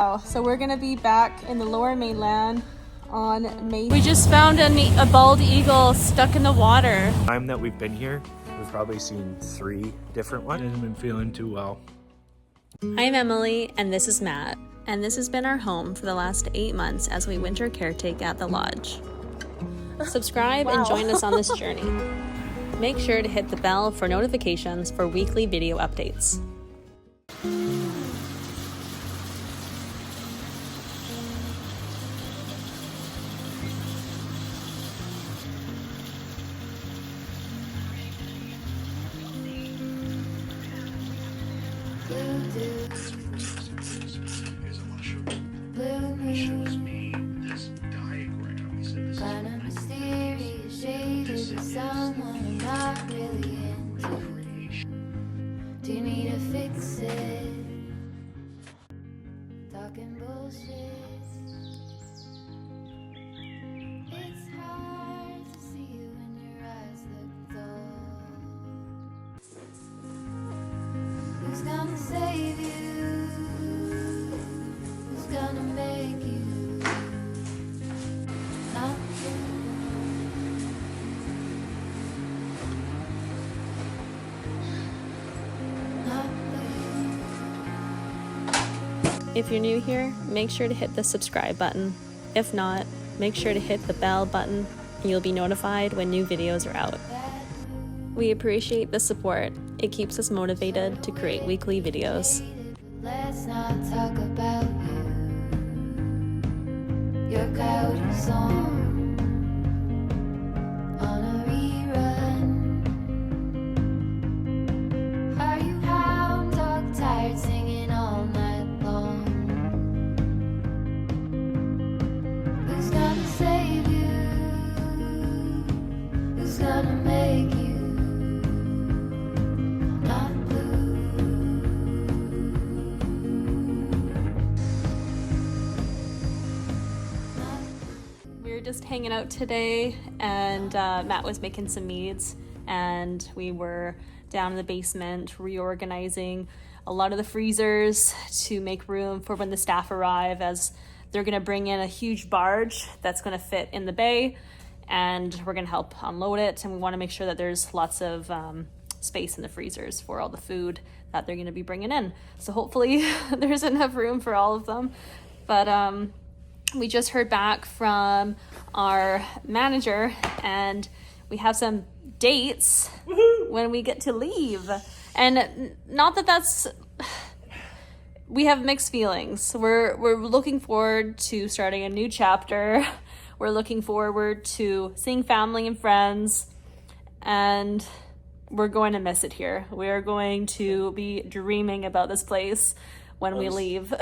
So we're gonna be back in the lower mainland on May. We just found a bald eagle stuck in the water. The time that we've been here, we've probably seen 3 different ones. Hasn't been feeling too well. I'm Emily and this is Matt. And this has been our home for the last 8 months as we winter caretake at the lodge. Subscribe and join us on this journey. Make sure to hit the bell for notifications for weekly video updates. Kinda mysterious, shaded with someone I'm not really into. Do you need to fix it? Talking bullshit. It's hard to see you when your eyes look dull. Who's gonna save you? Who's gonna make you? Not If you're new here, make sure to hit the subscribe button. If not, make sure to hit the bell button and you'll be notified when new videos are out. We appreciate the support. It keeps us motivated to create weekly videos. Let's not talk about you. Your couch song on a rerun. Are you hound dog tired singing all night long? Who's gonna save you? Who's gonna make you not blue? We were just hanging out today and Matt was making some meads and we were down in the basement reorganizing a lot of the freezers to make room for when the staff arrive, as they're going to bring in a huge barge that's going to fit in the bay and we're going to help unload it, and we want to make sure that there's lots of space in the freezers for all the food that they're going to be bringing in. So hopefully there's enough room for all of them. But we just heard back from our manager and we have some dates when we get to leave. And not that that's, we have mixed feelings. We're looking forward to starting a new chapter. We're looking forward to seeing family and friends, and we're going to miss it here. We're going to be dreaming about this place when we leave.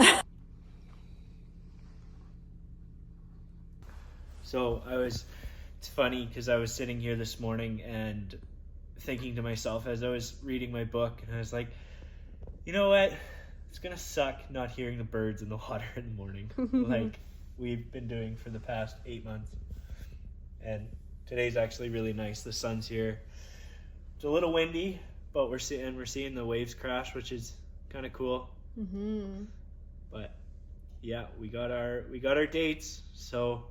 So it's funny because I was sitting here this morning and thinking to myself as I was reading my book, and I was like, you know what? It's gonna suck not hearing the birds in the water in the morning, like we've been doing for the past 8 months. And today's actually really nice. The sun's here. It's a little windy, but we're seeing the waves crash, which is kind of cool. Mm-hmm. But yeah, we got our dates, so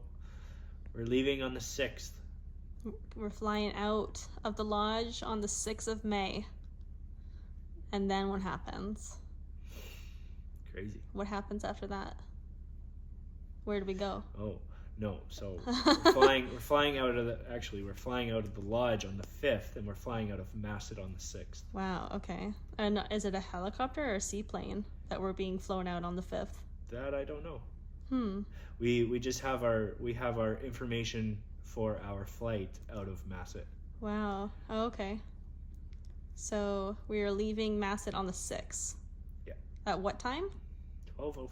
we're leaving on the 6th. We're flying out of the lodge on the 6th of May. And then what happens? Crazy. What happens after that? Where do we go? Oh, no. So we're flying out of the lodge on the 5th, and we're flying out of Masset on the 6th. Wow, okay. And is it a helicopter or a seaplane that we're being flown out on the 5th? That I don't know. Hmm. We just have our information for our flight out of Masset. Wow. Oh, okay. So we are leaving Masset on the 6th. Yeah. At what time? 12:05.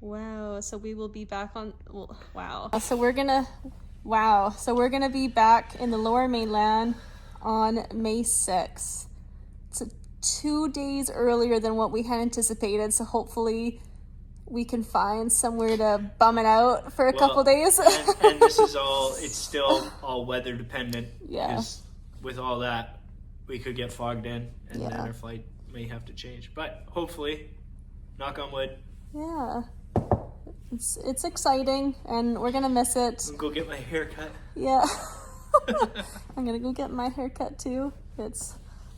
Wow. So we will be back on. Well, wow. So we're gonna be back in the lower mainland on May 6th. It's 2 days earlier than what we had anticipated. So hopefully we can find somewhere to bum it out for a couple days. and this is it's still all weather dependent. Yeah. 'Cause with all that, we could get fogged in, and then our flight may have to change. But hopefully, knock on wood. Yeah. it's exciting, and we're gonna miss it. I'll go get my hair cut. Yeah. I'm gonna go get my hair cut too. It's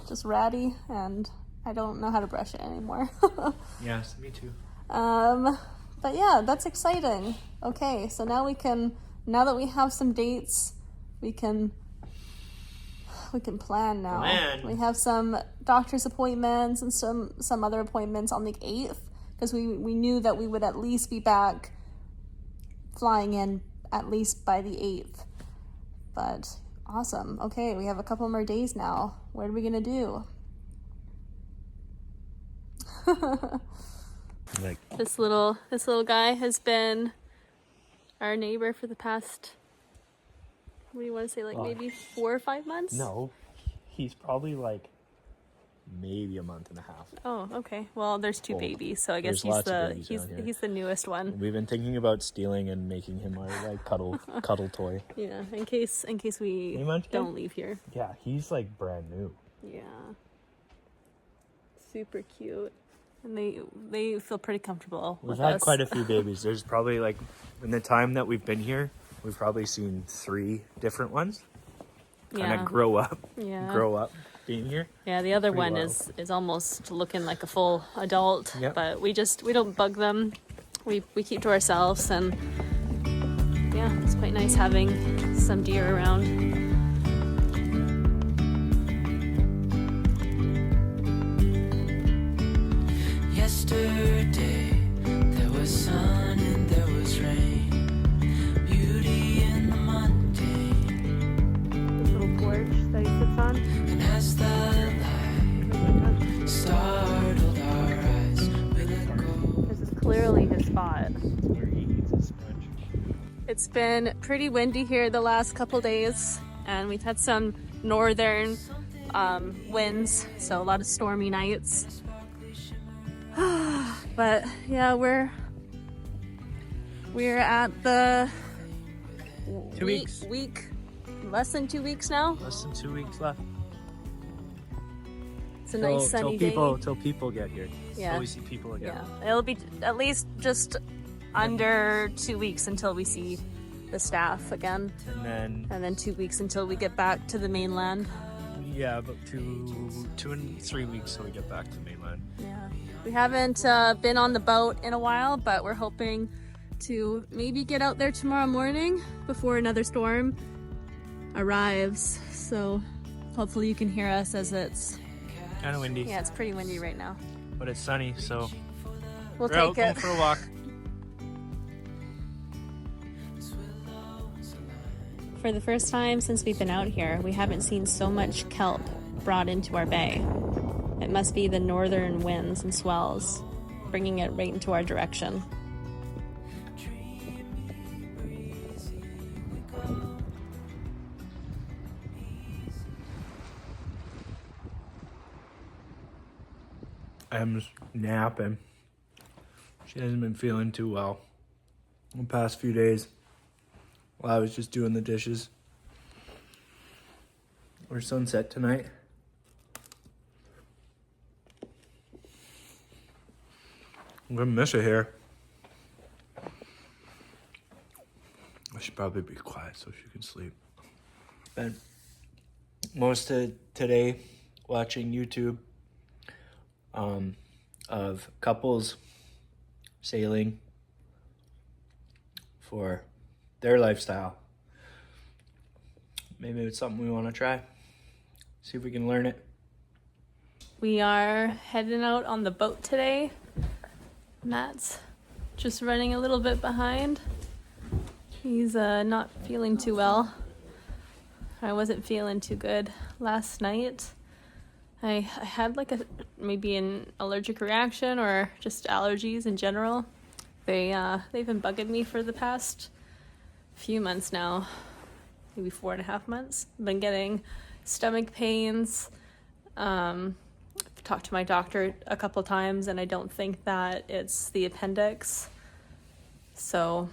just ratty, and I don't know how to brush it anymore. Yes, me too. But yeah, that's exciting. Okay, so now now that we have some dates, we can plan now. We have some doctor's appointments and some other appointments on the 8th, because we knew that we would at least be back flying in at least by the 8th. But awesome. Okay, we have a couple more days now. What are we gonna do? Like This little guy has been our neighbor for the past, what do you want to say, like maybe 4 or 5 months? no, he's probably like maybe a month and a half. Oh, okay. Well, there's 2 babies, so I guess There's lots of babies around here. he's the newest one. We've been thinking about stealing and making him our like cuddle toy. Yeah, in case we Hey, Munchkin? don't leave here. Yeah, he's like brand new. Yeah. Super cute. And they feel pretty comfortable We've with had us. quite a few babies. There's probably like, in the time that we've been here, we've probably seen 3 different ones kind of grow up being here. Yeah, the other Pretty one wild. is almost looking like a full adult. Yep. But we don't bug them. We keep to ourselves, and yeah, it's quite nice having some deer around. Yesterday there was sun and there was rain, beauty in the mundane, This little porch that he sits on. and as the light startled our eyes with a gold. This is clearly his spot. Where he eats his sponge. It's been pretty windy here the last couple days, and we've had some northern winds, so a lot of stormy nights. But yeah, we're at the 2 weeks. week, less than 2 weeks now. Less than 2 weeks left. It's a nice sunny day. Till people get here. Yeah. Till we see people again. Yeah, it'll be at least just under 2 weeks until we see the staff again, And and then 2 weeks until we get back to the mainland. then, yeah, about 2 and 3 weeks till we get back to mainland. Yeah, we haven't been on the boat in a while, but we're hoping to maybe get out there tomorrow morning before another storm arrives. So hopefully you can hear us, as it's Kind of windy, it's pretty windy right now. but it's sunny, so We'll we're out take going it. for a walk. For the first time since we've been out here, we haven't seen so much kelp brought into our bay. It must be the northern winds and swells bringing it right into our direction. Em's napping. She hasn't been feeling too well the past few days while I was just doing the dishes. We're sunset tonight. I'm gonna miss it here. I should probably be quiet so she can sleep. Spent most of today watching YouTube of couples sailing for their lifestyle. Maybe it's something we want to try. See if we can learn it. We are heading out on the boat today. Matt's just running a little bit behind. He's not feeling too well. I wasn't feeling too good last night. I had like maybe an allergic reaction or just allergies in general. They've been bugging me for the past few months now, maybe 4.5 months. I've been getting stomach pains. I've talked to my doctor a couple times, and I don't think that it's the appendix. So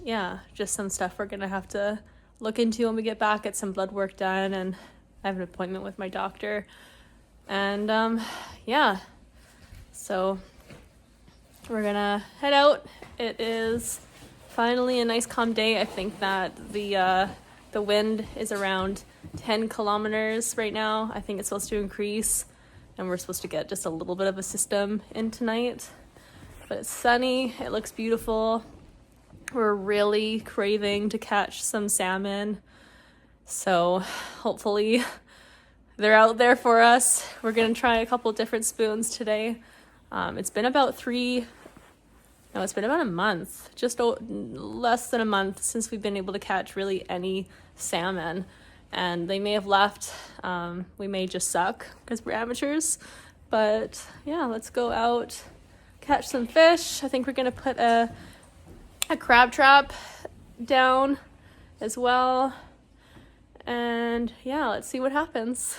yeah, just some stuff we're gonna have to look into when we get back, get some blood work done, and I have an appointment with my doctor. And yeah, so we're gonna head out. It is finally a nice calm day. I think that the wind is around 10 kilometers right now. I think it's supposed to increase, and we're supposed to get just a little bit of a system in tonight. But it's sunny, it looks beautiful. We're really craving to catch some salmon, so hopefully they're out there for us. We're gonna try a couple different spoons today. It's been about a month, just less than a month since we've been able to catch really any salmon, and they may have left. We may just suck because we're amateurs, but yeah, let's go out, catch some fish. I think we're gonna put a crab trap down as well, and yeah, let's see what happens.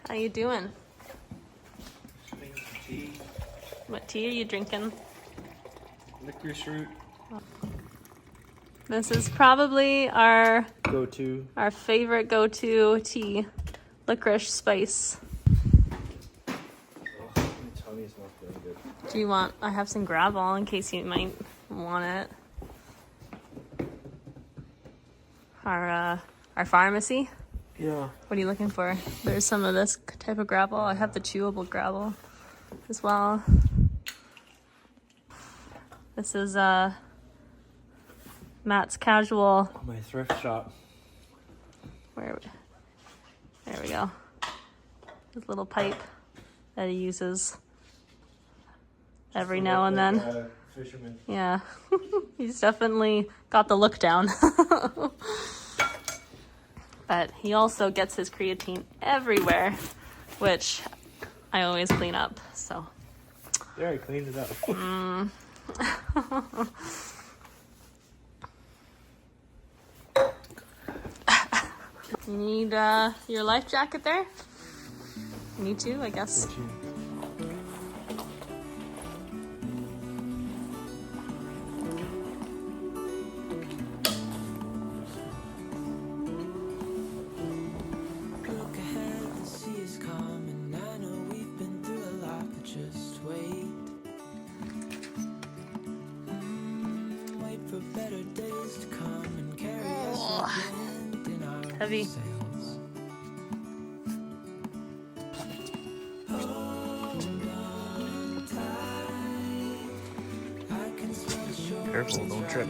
How you doing? Tea, What tea are you drinking? licorice root, This is probably our go-to. favorite go-to tea, licorice spice. Oh, my tummy's not feeling good. Do you want? I have some gravel in case you might want it. Our pharmacy. Yeah. What are you looking for? There's some of this type of gravel. I have the chewable gravel as well. This is Matt's casual. My thrift shop. There we go. His little pipe that he uses every now and then. Fisherman. Yeah, he's definitely got the look down. But he also gets his creatine everywhere, which I always clean up, so. There, I cleaned it up. You need your life jacket there? Me too, I guess. Look ahead, the sea is calm, and I know we've been through a lot, but just wait. Wait for better days to come and carry us like wind in our Heavy. sails. Careful, don't trip.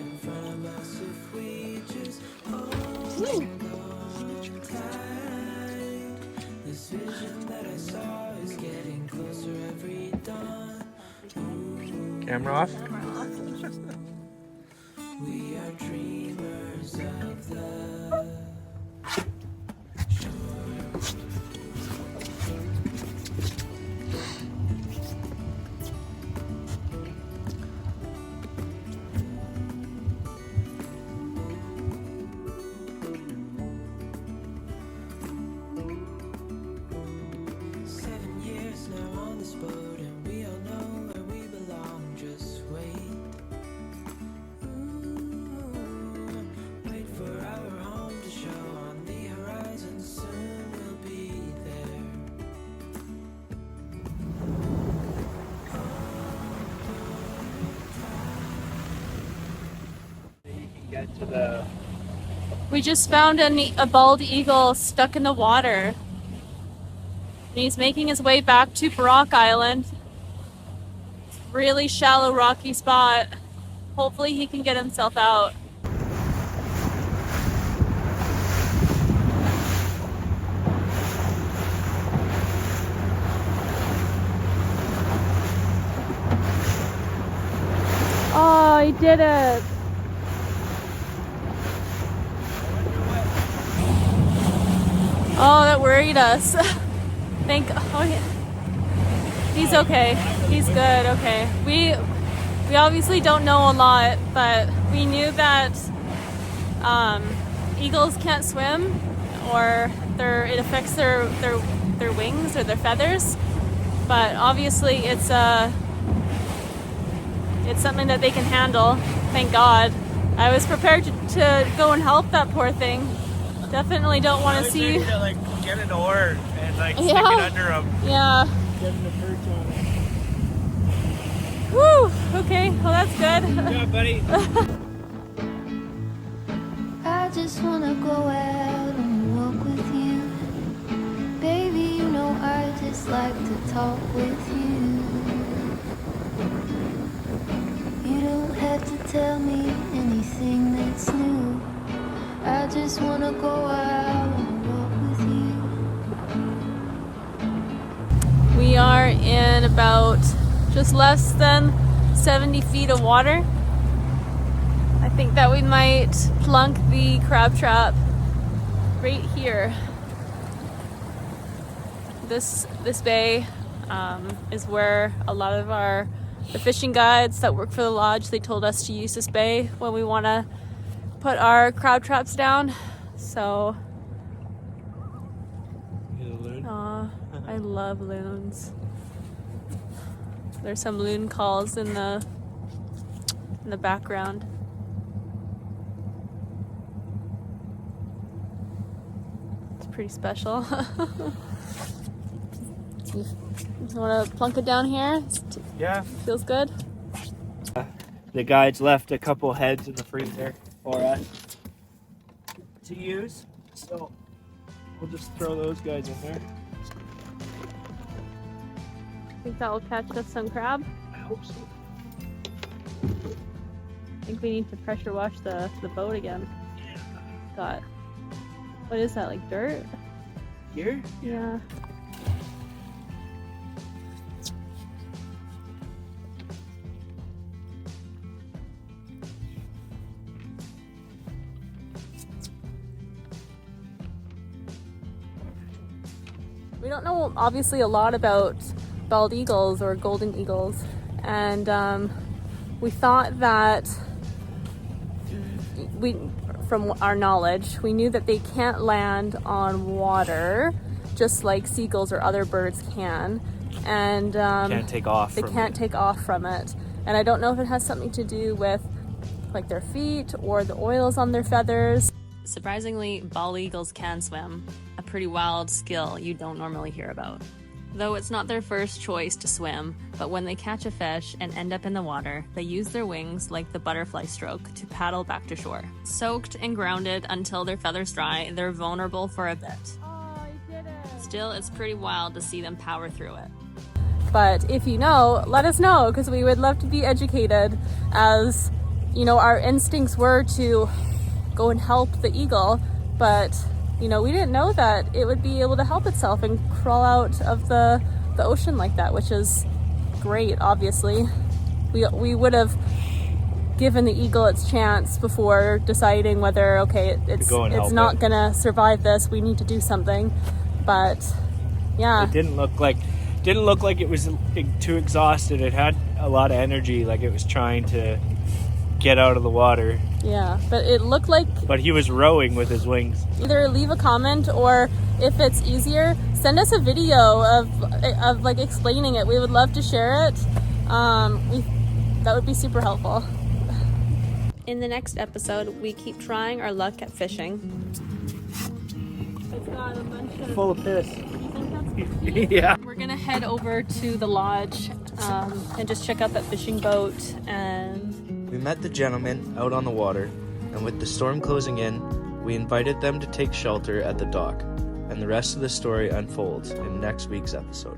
This vision that I saw is getting closer every dawn. Camera off? We are dreamers of the Get to the... We just found a bald eagle stuck in the water. And he's making his way back to Brock Island. Really shallow, rocky spot. Hopefully he can get himself out. Oh, he did it. Oh, that worried us. Oh yeah. He's okay. He's good, okay. We obviously don't know a lot, but we knew that eagles can't swim, or it affects their wings or their feathers. But obviously it's something that they can handle, thank God. I was prepared to go and help that poor thing. Definitely don't want to see. To, like, get an oar and like stick Yeah. it under them. Yeah. Get the perch on it. Okay, well that's good. Yeah, buddy. I just wanna go out and walk with you. Baby, you know I just like to talk with you. You don't have to tell me anything that's new. I just wanna go out and walk with you. We are in about just less than 70 feet of water. I think that we might plunk the crab trap right here. This bay is where a lot of the fishing guides that work for the lodge, they told us to use this bay when we want to put our crab traps down. So, I love loons. There's some loon calls in the background. It's pretty special. You want to plunk it down here? Yeah. Feels good? The guides left a couple heads in the freezer for us to use, so we'll just throw those guys in there. Think that will catch us some crab? I hope so. I think we need to pressure wash the boat again. Got, what is that, like dirt? Here? Yeah. We don't know obviously a lot about bald eagles or golden eagles, and we thought that from our knowledge, we knew that they can't land on water just like seagulls or other birds can, and Can't take off. they can't take off from it. And I don't know if it has something to do with like their feet or the oils on their feathers. Surprisingly, bald eagles can swim, a pretty wild skill you don't normally hear about. Though it's not their first choice to swim, but when they catch a fish and end up in the water, they use their wings like the butterfly stroke to paddle back to shore. Soaked and grounded until their feathers dry, they're vulnerable for a bit. Still, it's pretty wild to see them power through it. But if you know, let us know, because we would love to be educated, as you know, our instincts were to go and help the eagle, but you know, we didn't know that it would be able to help itself and crawl out of the ocean like that, which is great. Obviously, we would have given the eagle its chance before deciding whether, okay, it's not gonna survive this, we need to do something. But yeah, it didn't look like it was too exhausted. It had a lot of energy, like it was trying to get out of the water. Yeah, but it looked like... But he was rowing with his wings. Either leave a comment, or if it's easier, send us a video of like explaining it. We would love to share it. That would be super helpful. In the next episode, we keep trying our luck at fishing. It's got a bunch of... Full of piss. You think that's... Yeah. We're gonna head over to the lodge and just check out that fishing boat. And we met the gentlemen out on the water, and with the storm closing in, we invited them to take shelter at the dock, and the rest of the story unfolds in next week's episode.